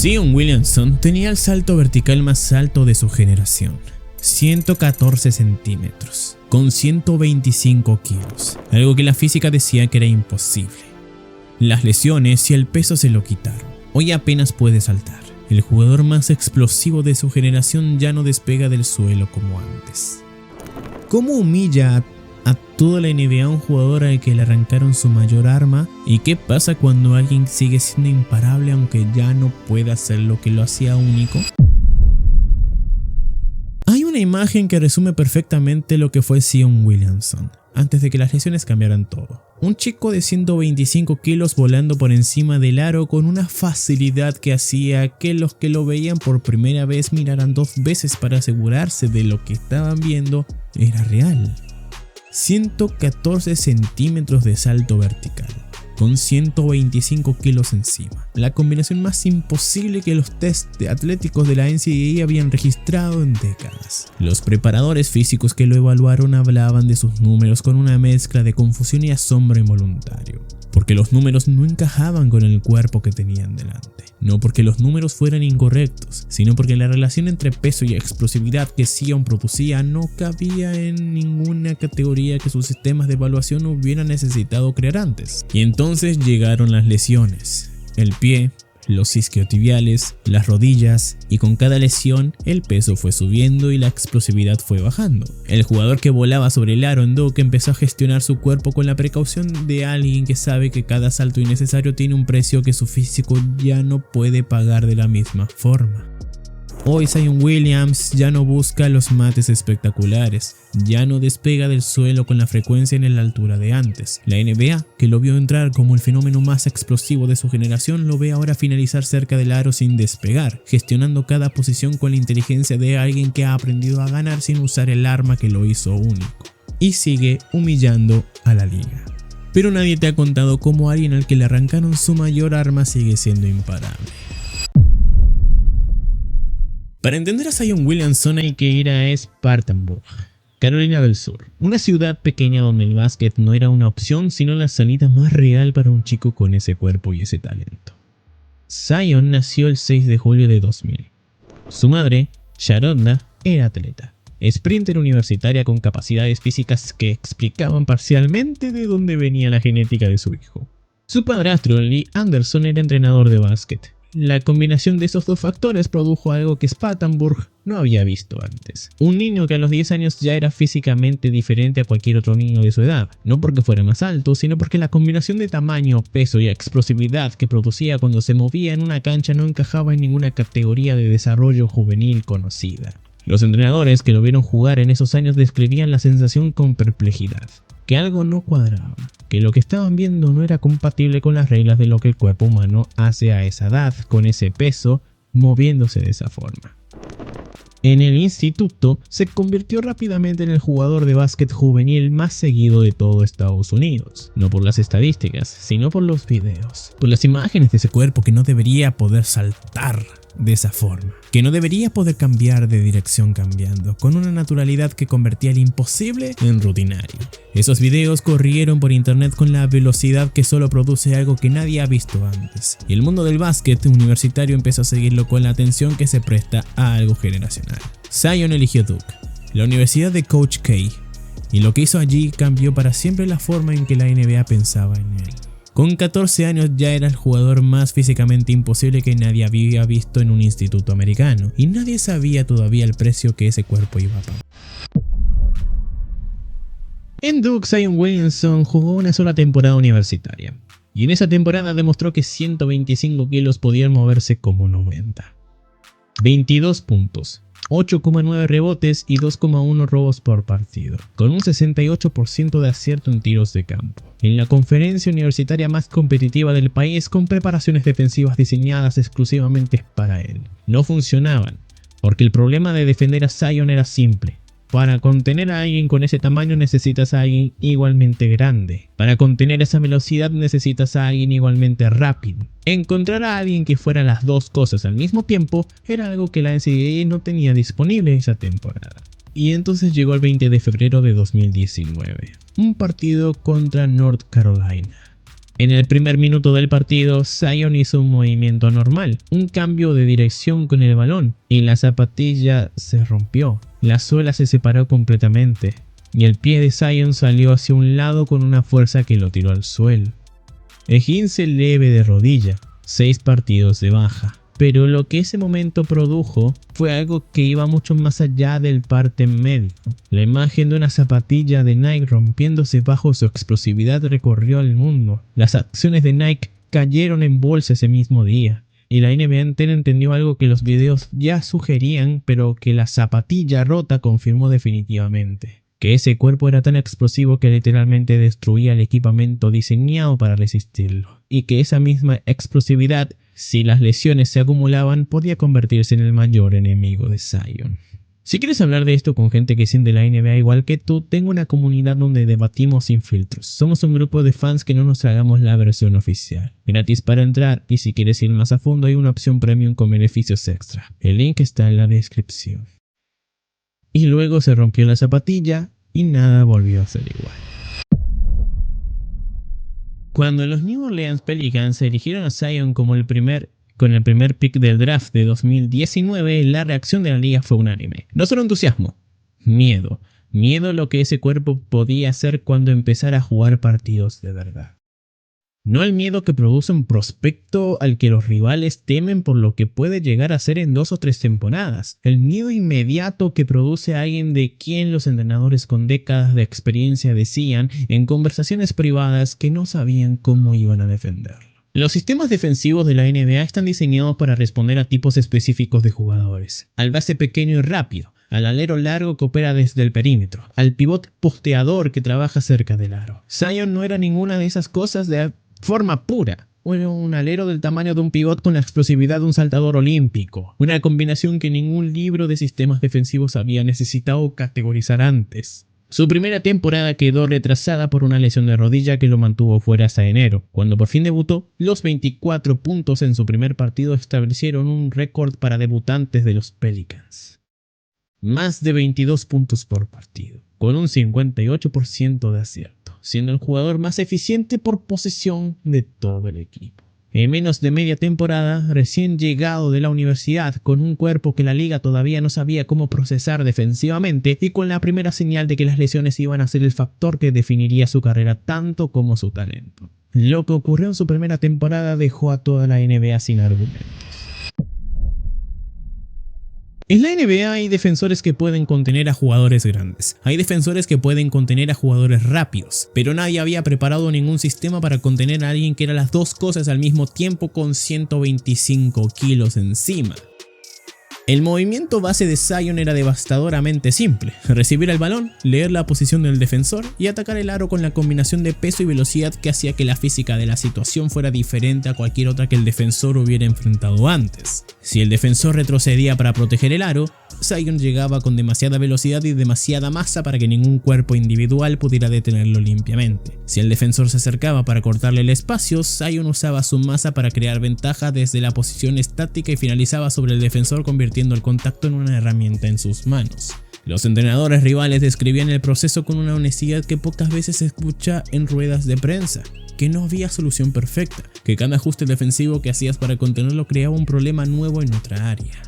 Zion Williamson tenía el salto vertical más alto de su generación, 114 centímetros, con 125 kilos, algo que la física decía que era imposible. Las lesiones y el peso se lo quitaron. Hoy apenas puede saltar. El jugador más explosivo de su generación ya no despega del suelo como antes. ¿Cómo humilla a toda la NBA un jugador al que le arrancaron su mayor arma? ¿Y qué pasa cuando alguien sigue siendo imparable aunque ya no pueda hacer lo que lo hacía único? Hay una imagen que resume perfectamente lo que fue Zion Williamson antes de que las lesiones cambiaran todo. Un chico de 125 kilos volando por encima del aro con una facilidad que hacía que los que lo veían por primera vez miraran 2 veces para asegurarse de lo que estaban viendo era real. 114 centímetros de salto vertical, con 125 kilos encima. La combinación más imposible que los test atléticos de la NCAA habían registrado en décadas. Los preparadores físicos que lo evaluaron hablaban de sus números con una mezcla de confusión y asombro involuntario, porque los números no encajaban con el cuerpo que tenían delante. No porque los números fueran incorrectos, sino porque la relación entre peso y explosividad que Zion producía no cabía en ninguna categoría que sus sistemas de evaluación hubieran necesitado crear antes. Y entonces llegaron las lesiones. El pie, los isquiotibiales, las rodillas, y con cada lesión el peso fue subiendo y la explosividad fue bajando. El jugador que volaba sobre el aro en Duke empezó a gestionar su cuerpo con la precaución de alguien que sabe que cada salto innecesario tiene un precio que su físico ya no puede pagar de la misma forma. Hoy Zion Williams ya no busca los mates espectaculares, ya no despega del suelo con la frecuencia ni la altura de antes. La NBA, que lo vio entrar como el fenómeno más explosivo de su generación, lo ve ahora finalizar cerca del aro sin despegar, gestionando cada posición con la inteligencia de alguien que ha aprendido a ganar sin usar el arma que lo hizo único. Y sigue humillando a la liga. Pero nadie te ha contado cómo alguien al que le arrancaron su mayor arma sigue siendo imparable. Para entender a Zion Williamson hay que ir a Spartanburg, Carolina del Sur, una ciudad pequeña donde el básquet no era una opción sino la salida más real para un chico con ese cuerpo y ese talento. Zion nació el 6 de julio de 2000. Su madre, Sharonda, era atleta, sprinter universitaria con capacidades físicas que explicaban parcialmente de dónde venía la genética de su hijo. Su padrastro, Lee Anderson, era entrenador de básquet. La combinación de esos 2 factores produjo algo que Spartanburg no había visto antes. Un niño que a los 10 años ya era físicamente diferente a cualquier otro niño de su edad. No porque fuera más alto, sino porque la combinación de tamaño, peso y explosividad que producía cuando se movía en una cancha no encajaba en ninguna categoría de desarrollo juvenil conocida. Los entrenadores que lo vieron jugar en esos años describían la sensación con perplejidad. Que algo no cuadraba, que lo que estaban viendo no era compatible con las reglas de lo que el cuerpo humano hace a esa edad, con ese peso, moviéndose de esa forma. En el instituto se convirtió rápidamente en el jugador de básquet juvenil más seguido de todo Estados Unidos, no por las estadísticas, sino por los videos, por las imágenes de ese cuerpo que no debería poder saltar de esa forma, que no debería poder cambiar de dirección cambiando, con una naturalidad que convertía el imposible en rutinario. Esos videos corrieron por internet con la velocidad que solo produce algo que nadie ha visto antes, y el mundo del básquet universitario empezó a seguirlo con la atención que se presta a algo generacional. Zion eligió Duke, la universidad de Coach K, y lo que hizo allí cambió para siempre la forma en que la NBA pensaba en él. Con 14 años ya era el jugador más físicamente imposible que nadie había visto en un instituto americano, y nadie sabía todavía el precio que ese cuerpo iba a pagar. En Duke, Zion Williamson jugó una sola temporada universitaria, y en esa temporada demostró que 125 kilos podían moverse como 90. 22 puntos, 8,9 rebotes y 2,1 robos por partido, con un 68% de acierto en tiros de campo. En la conferencia universitaria más competitiva del país, con preparaciones defensivas diseñadas exclusivamente para él. No funcionaban, porque el problema de defender a Zion era simple. Para contener a alguien con ese tamaño necesitas a alguien igualmente grande. Para contener esa velocidad necesitas a alguien igualmente rápido. Encontrar a alguien que fuera las 2 cosas al mismo tiempo era algo que la NCAA no tenía disponible esa temporada. Y entonces llegó el 20 de febrero de 2019, un partido contra North Carolina. En el primer minuto del partido, Zion hizo un movimiento normal, un cambio de dirección con el balón, y la zapatilla se rompió. La suela se separó completamente, y el pie de Zion salió hacia un lado con una fuerza que lo tiró al suelo. Esguince leve de rodilla, 6 partidos de baja. Pero lo que ese momento produjo fue algo que iba mucho más allá del parte médico. La imagen de una zapatilla de Nike rompiéndose bajo su explosividad recorrió el mundo. Las acciones de Nike cayeron en bolsa ese mismo día. Y la NBA entera entendió algo que los videos ya sugerían, pero que la zapatilla rota confirmó definitivamente. Que ese cuerpo era tan explosivo que literalmente destruía el equipamiento diseñado para resistirlo. Y que esa misma explosividad, si las lesiones se acumulaban, podía convertirse en el mayor enemigo de Zion. Si quieres hablar de esto con gente que siente la NBA igual que tú, tengo una comunidad donde debatimos sin filtros. Somos un grupo de fans que no nos tragamos la versión oficial. Gratis para entrar, y si quieres ir más a fondo hay una opción premium con beneficios extra. El link está en la descripción. Y luego se rompió la zapatilla y nada volvió a ser igual. Cuando los New Orleans Pelicans se eligieron a Zion como con el primer pick del draft de 2019, la reacción de la liga fue unánime. No solo entusiasmo, miedo. Miedo a lo que ese cuerpo podía hacer cuando empezara a jugar partidos de verdad. No el miedo que produce un prospecto al que los rivales temen por lo que puede llegar a ser en 2 o 3 temporadas. El miedo inmediato que produce a alguien de quien los entrenadores con décadas de experiencia decían en conversaciones privadas que no sabían cómo iban a defenderlo. Los sistemas defensivos de la NBA están diseñados para responder a tipos específicos de jugadores. Al base pequeño y rápido, al alero largo que opera desde el perímetro, al pivot posteador que trabaja cerca del aro. Zion no era ninguna de esas cosas de forma pura. Era un alero del tamaño de un pivot con la explosividad de un saltador olímpico. Una combinación que ningún libro de sistemas defensivos había necesitado categorizar antes. Su primera temporada quedó retrasada por una lesión de rodilla que lo mantuvo fuera hasta enero. Cuando por fin debutó, los 24 puntos en su primer partido establecieron un récord para debutantes de los Pelicans. Más de 22 puntos por partido, con un 58% de acierto, siendo el jugador más eficiente por posesión de todo el equipo. En menos de media temporada, recién llegado de la universidad, con un cuerpo que la liga todavía no sabía cómo procesar defensivamente y con la primera señal de que las lesiones iban a ser el factor que definiría su carrera tanto como su talento. Lo que ocurrió en su primera temporada dejó a toda la NBA sin argumentos. En la NBA hay defensores que pueden contener a jugadores grandes, hay defensores que pueden contener a jugadores rápidos, pero nadie había preparado ningún sistema para contener a alguien que era las dos cosas al mismo tiempo con 125 kilos encima. El movimiento base de Zion era devastadoramente simple: recibir el balón, leer la posición del defensor y atacar el aro con la combinación de peso y velocidad que hacía que la física de la situación fuera diferente a cualquier otra que el defensor hubiera enfrentado antes. Si el defensor retrocedía para proteger el aro, Zion llegaba con demasiada velocidad y demasiada masa para que ningún cuerpo individual pudiera detenerlo limpiamente. Si el defensor se acercaba para cortarle el espacio, Zion usaba su masa para crear ventaja desde la posición estática y finalizaba sobre el defensor, convirtiendo el contacto en una herramienta en sus manos. Los entrenadores rivales describían el proceso con una honestidad que pocas veces se escucha en ruedas de prensa, que no había solución perfecta, que cada ajuste defensivo que hacías para contenerlo creaba un problema nuevo en otra área.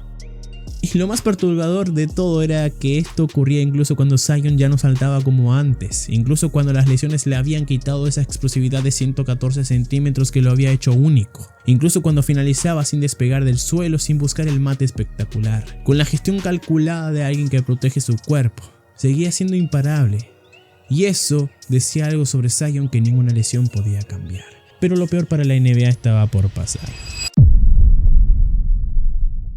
Y lo más perturbador de todo era que esto ocurría incluso cuando Zion ya no saltaba como antes, incluso cuando las lesiones le habían quitado esa explosividad de 114 centímetros que lo había hecho único, incluso cuando finalizaba sin despegar del suelo, sin buscar el mate espectacular, con la gestión calculada de alguien que protege su cuerpo, seguía siendo imparable. Y eso decía algo sobre Zion que ninguna lesión podía cambiar. Pero lo peor para la NBA estaba por pasar.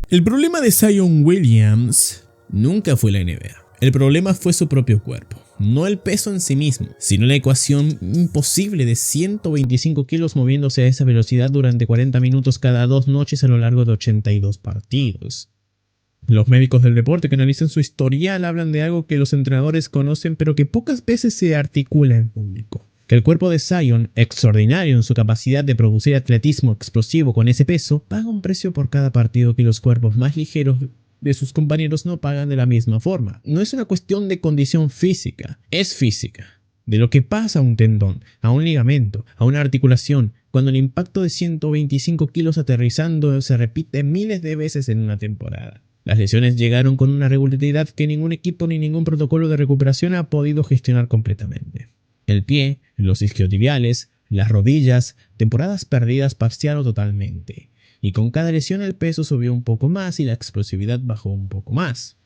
El problema de Zion Williams nunca fue la NBA. El problema fue su propio cuerpo. No el peso en sí mismo, sino la ecuación imposible de 125 kilos moviéndose a esa velocidad durante 40 minutos cada 2 noches a lo largo de 82 partidos. Los médicos del deporte que analizan su historial hablan de algo que los entrenadores conocen pero que pocas veces se articula en público. Que el cuerpo de Zion, extraordinario en su capacidad de producir atletismo explosivo con ese peso, paga un precio por cada partido que los cuerpos más ligeros de sus compañeros no pagan de la misma forma. No es una cuestión de condición física, es física. de lo que pasa a un tendón, a un ligamento, a una articulación, cuando el impacto de 125 kilos aterrizando se repite miles de veces en una temporada. Las lesiones llegaron con una regularidad que ningún equipo ni ningún protocolo de recuperación ha podido gestionar completamente. El pie, los isquiotibiales, las rodillas, temporadas perdidas parcial o totalmente. Y con cada lesión el peso subió un poco más y la explosividad bajó un poco más.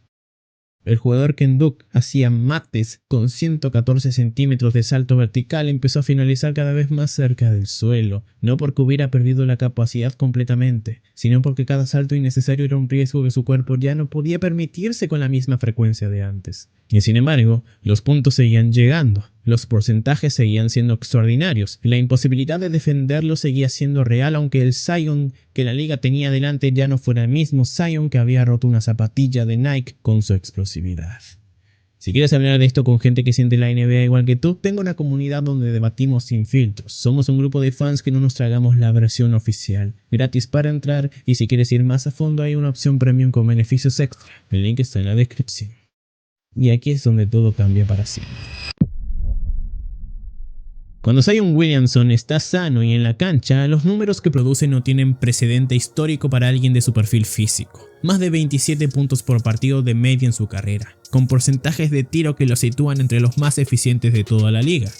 El jugador Ken Duke hacía mates con 114 centímetros de salto vertical empezó a finalizar cada vez más cerca del suelo, no porque hubiera perdido la capacidad completamente, sino porque cada salto innecesario era un riesgo que su cuerpo ya no podía permitirse con la misma frecuencia de antes. Y sin embargo, los puntos seguían llegando, los porcentajes seguían siendo extraordinarios, y la imposibilidad de defenderlo seguía siendo real aunque el Zion que la liga tenía delante ya no fuera el mismo Zion que había roto una zapatilla de Nike con su explosividad. Si quieres hablar de esto con gente que siente la NBA igual que tú, tengo una comunidad donde debatimos sin filtros. Somos un grupo de fans que no nos tragamos la versión oficial. Gratis para entrar y si quieres ir más a fondo hay una opción premium con beneficios extra. El link está en la descripción. Y aquí es donde todo cambia para siempre. Cuando Zion Williamson está sano y en la cancha, los números que produce no tienen precedente histórico para alguien de su perfil físico. Más de 27 puntos por partido de media en su carrera, con porcentajes de tiro que lo sitúan entre los más eficientes de toda la liga.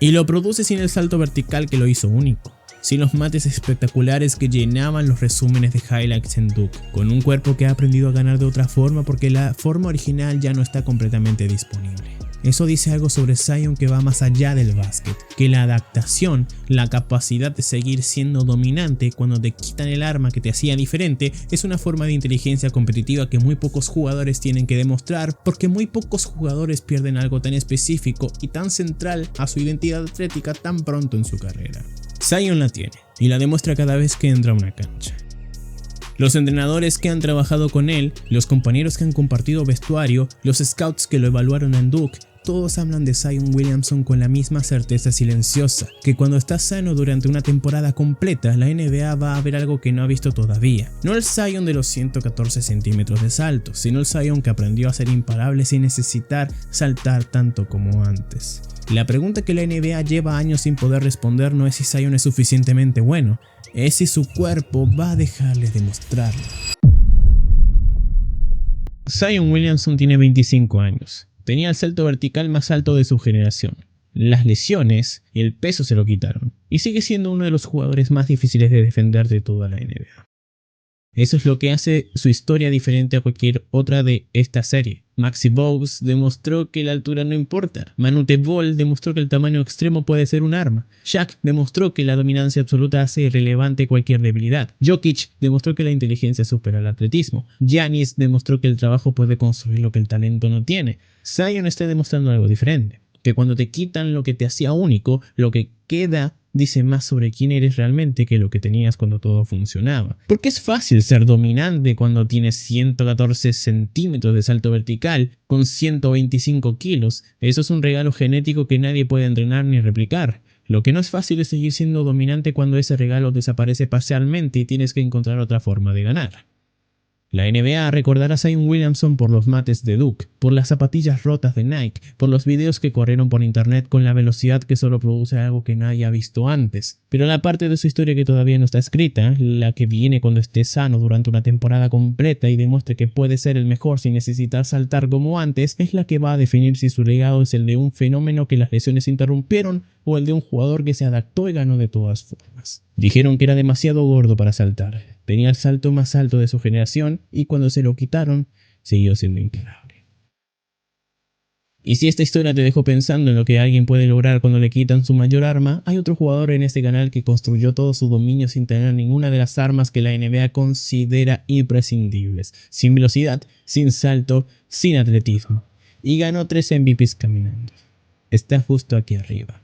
Y lo produce sin el salto vertical que lo hizo único, sin los mates espectaculares que llenaban los resúmenes de highlights en Duke, con un cuerpo que ha aprendido a ganar de otra forma porque la forma original ya no está completamente disponible. Eso dice algo sobre Zion que va más allá del básquet, que la adaptación, la capacidad de seguir siendo dominante cuando te quitan el arma que te hacía diferente, es una forma de inteligencia competitiva que muy pocos jugadores tienen que demostrar porque muy pocos jugadores pierden algo tan específico y tan central a su identidad atlética tan pronto en su carrera. Zion la tiene y la demuestra cada vez que entra a una cancha. Los entrenadores que han trabajado con él, los compañeros que han compartido vestuario, los scouts que lo evaluaron en Duke, todos hablan de Zion Williamson con la misma certeza silenciosa, que cuando está sano durante una temporada completa, la NBA va a ver algo que no ha visto todavía. No el Zion de los 114 centímetros de salto, sino el Zion que aprendió a ser imparable sin necesitar saltar tanto como antes. La pregunta que la NBA lleva años sin poder responder no es si Zion es suficientemente bueno, es si su cuerpo va a dejarle demostrarlo. Zion Williamson tiene 25 años. Tenía el salto vertical más alto de su generación. Las lesiones y el peso se lo quitaron. Y sigue siendo uno de los jugadores más difíciles de defender de toda la NBA. Eso es lo que hace su historia diferente a cualquier otra de esta serie. Maxi Bogues demostró que la altura no importa. Manute Bol demostró que el tamaño extremo puede ser un arma. Shaq demostró que la dominancia absoluta hace irrelevante cualquier debilidad. Jokic demostró que la inteligencia supera el atletismo. Giannis demostró que el trabajo puede construir lo que el talento no tiene. Zion está demostrando algo diferente. Que cuando te quitan lo que te hacía único, lo que queda dice más sobre quién eres realmente que lo que tenías cuando todo funcionaba. Porque es fácil ser dominante cuando tienes 114 centímetros de salto vertical con 125 kilos. Eso es un regalo genético que nadie puede entrenar ni replicar. Lo que no es fácil es seguir siendo dominante cuando ese regalo desaparece parcialmente y tienes que encontrar otra forma de ganar. La NBA recordará a Zion Williamson por los mates de Duke, por las zapatillas rotas de Nike, por los videos que corrieron por internet con la velocidad que solo produce algo que nadie ha visto antes. Pero la parte de su historia que todavía no está escrita, la que viene cuando esté sano durante una temporada completa y demuestre que puede ser el mejor sin necesitar saltar como antes, es la que va a definir si su legado es el de un fenómeno que las lesiones interrumpieron o el de un jugador que se adaptó y ganó de todas formas. Dijeron que era demasiado gordo para saltar. Tenía el salto más alto de su generación y cuando se lo quitaron, siguió siendo imparable. Y si esta historia te dejó pensando en lo que alguien puede lograr cuando le quitan su mayor arma, hay otro jugador en este canal que construyó todo su dominio sin tener ninguna de las armas que la NBA considera imprescindibles. Sin velocidad, sin salto, sin atletismo. Y ganó 3 MVPs caminando. Está justo aquí arriba.